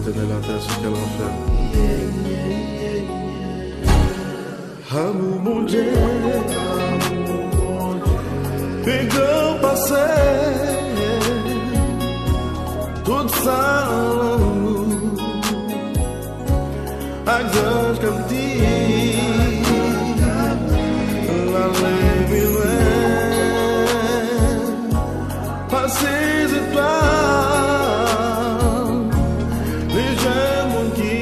l'éternel la terre sur quel enfer. Amour mon Dieu, pegou passé, tout ça avec ange comme dit, la lève passer étoiles, les jeunes qui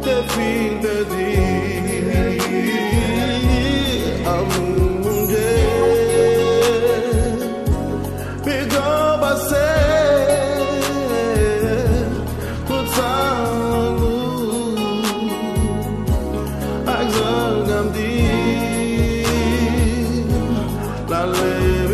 te filent de dire, amour mon Dieu, pegou passé, tout ça avec ange comme dit, la lève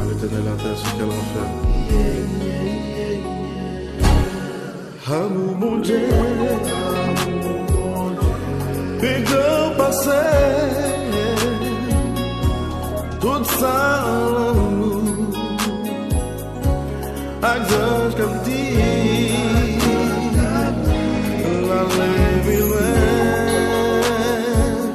l'éternel la terre sur quel enfer. Amour mon Dieu, pegou passé, tout ça avec